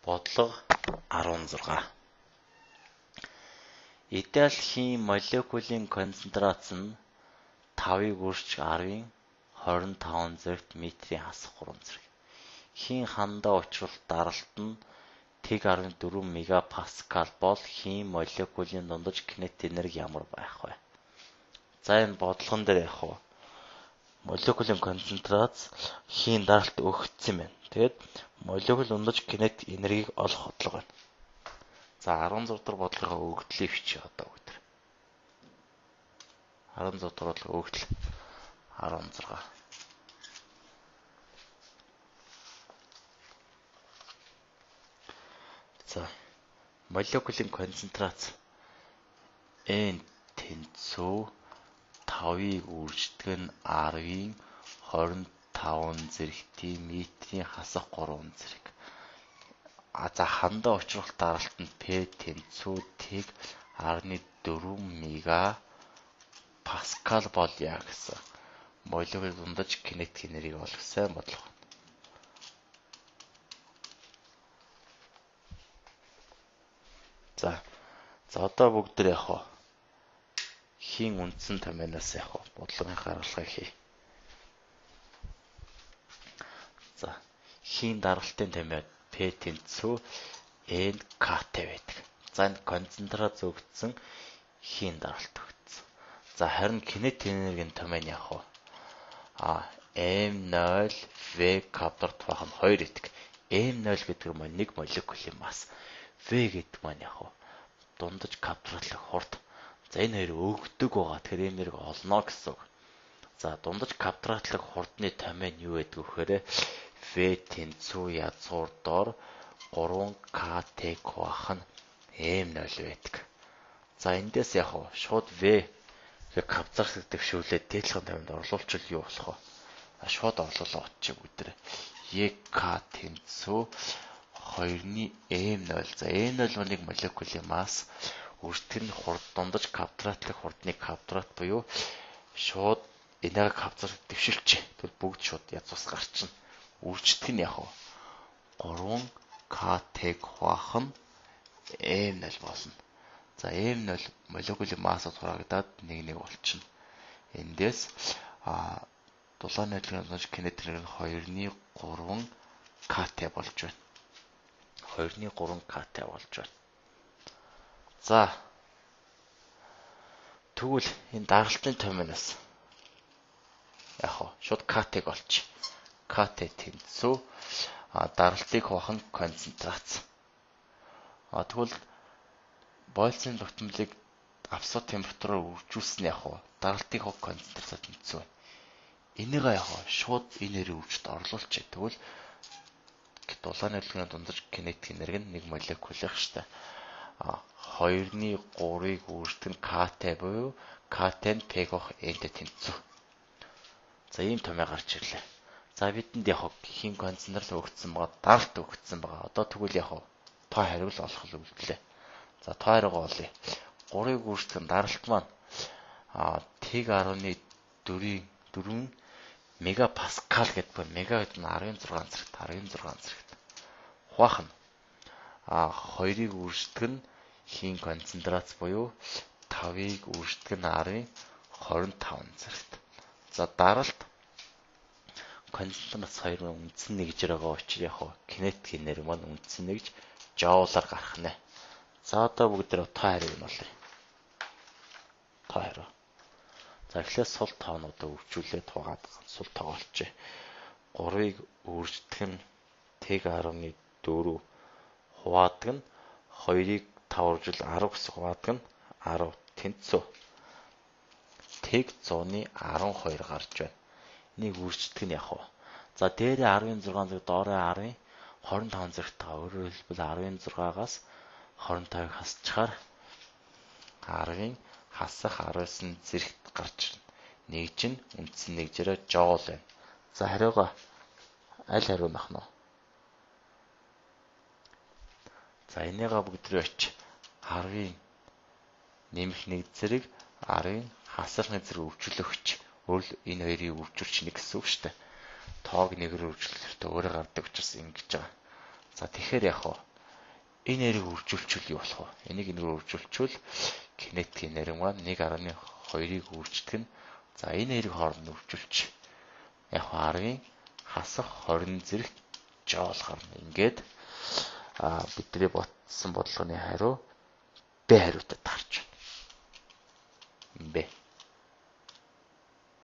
Бодлого 16. Идеалхийн молекулын концентрац нь 5-ыг үрж 10-ын 25 зэрэгт метрийн хасах 3 зэрэг. Хийн хандаа учруулалт даралт нь тэг 14 мегапаскал бол хийн молекулын дундаж кинет энерги ямар байх вэ? За энэ бодлогон дээр яг хөө молекулын концентрац хийн даралт өгөгдсөн байна. Тэгээд молекул дундаж кинет энергийг олох бодлого байна. За 16 дахь бодлогоо өгөгдлийг бичиж одоо өгдөр. 16 дахь бодлого өгөгдөл 16. За молекулын концентрац N тэнцүү 5-ыг үрждэг нь 10-ийн 25 зэрэгтийн метрийн хасах 3 зэрэг. За хандаа учруулалт даралт нь P тэнцүү тэг 14 мега паскал бол яа гэсэн молекул дундаж кинетик энергийг олох сайн бодлого. За одоо бүгд дээр яг хийн үндсэн томьёоноос яг бодлогын гаргалгаа хий. За хийн даралтын томьёо P тэнцүү N kt байдаг. За энэ концентрац өгсөн хийн даралт өгсөн. За харин кинет энергийн томьёо нь яг M0 V квадрат байх нь 2 гэдэг. M0 гэдэг нь 1 молекулын масс. V гэдэг маань яг дундаж квадратлах хурд. За энэ хоёр өгдөг байгаа. Тэгэхээр энерги олно гэсэн үг. За дундаж квадратлах хурдны томьёо нь юу гэдэг вэ гэхээр V тэнцүү язгуур доор 3 kt байх нь M0 байдаг. За эндээс яг шууд V квадрат дэвшүүлээд дээдлэхэн томьёонд орлуулчвал юу болох вэ? Шууд орлуулаа очиж бүгдээ. Ek тэнцүү 2-ны M0. За M0 нэг молекулын масс үрждэг нь хурд дундаж квадратлах хурдны квадрат буюу шууд энерги квадрат дэвшилчээ. Тэгвэл бүгд шууд язгуус гарчна. Үрждэг нь яг 3 kt байх нь M0 болно. За M0 молекулын массад хураагдаад 1 болчихно. Эндээс дулааны хөдөлгөөний кинет энерги нь 2-ны 3 kt болж байна. 2-ны 3 kt болж байна. За тэгвэл энэ даралтын томьёоноос яг шууд kt-г олчих. kt тэнцүү даралтыг хуваах нь концентрац. Тэгвэл Бойлцын тогтмолыг абсолют температураар үржүүлсэн яг даралтыг хуваах концентрацаа тэнцүү. Энийг яг шууд энерги үржид орлуулчих. Тэгвэл дулааны хөдөлгөөний дундаж кинетик энерги нь 1 молекулын штэ. 2-ны 3-ыг үрждэг нь kt буюу kt нь p-гох n-тэй тэнцүү. За ийм томьёо гарч ирлээ. За бидэнд яг хийн концентрац өгөгдсөн байгаа, даралт өгөгдсөн байгаа. Одоо тэгвэл яг тоо хариул олох үлдлээ. За тоо хариугаа олъё. 3-ыг үрждэг нь даралт маань тэг 14 мегапаскал гэдэг байна. Мега гэдэг нь 16 зэрэгт. Хуваах нь 2-ыг үрждэг нь хийн концентрац буюу 5-ыг үрждэг нь 10-25 зэрэгт. За даралт концентрац 2 үндсэн нэгж байгаа учраас яг кинетик энерги маань үндсэн нэгж жоулаар гарах нэ. За одоо бүгд тоо хариу нь болъё. Тоо хариу. За эхлээд сул тоонуудаа өвчүүлээд хугаад сул тоогоо олчээ. 3-ыг үрждэг нь тэг 14 хуваадаг нь 2-ыг 5 үржил 10 гэсэн хуваадаг нь 10 тэнцүү. Тэг 100-ны 12 гарч байна. Энийг үрждэг нь яг. За дээрээ 16 зэрэг доороо 10-ын 25 зэрэгт өөрөөр хэлбэл 16-аас 25-ыг хасчихаар 10-ын хасах 19 зэрэгт гарч ирнэ. Нэгж нь үндсэн нэгжээрээ жоул байна. За хариугаа аль хариу нах нь? За энийгээ бүгдрээ очиж 10-ын нэмэх 1 зэрэг 10-ын хасах 1 зэрэг өвчлөгч. Өөрөлд энэ хоёрыг өвчүүлчихнэ гэсэн үг шүү дээ. Тоог нэгээр өвчлөлтөөр өөрөө гардаг учраас ингэж байгаа. За тэгэхээр яг Энэ нэрийг үржүүлчихвэл юу болох вэ? Энийг энэгээр үржүүлчихвэл кинетикийн нэр маань 1.2-ыг үржигдэх нь. За энэ нэрийг хооронд үржүүлчих. Яг аргийн хасах 20 зэрэг жоол гарна. Ингээд бидний бодсон бодлогын хариу Б хариутад гарч байна. Б.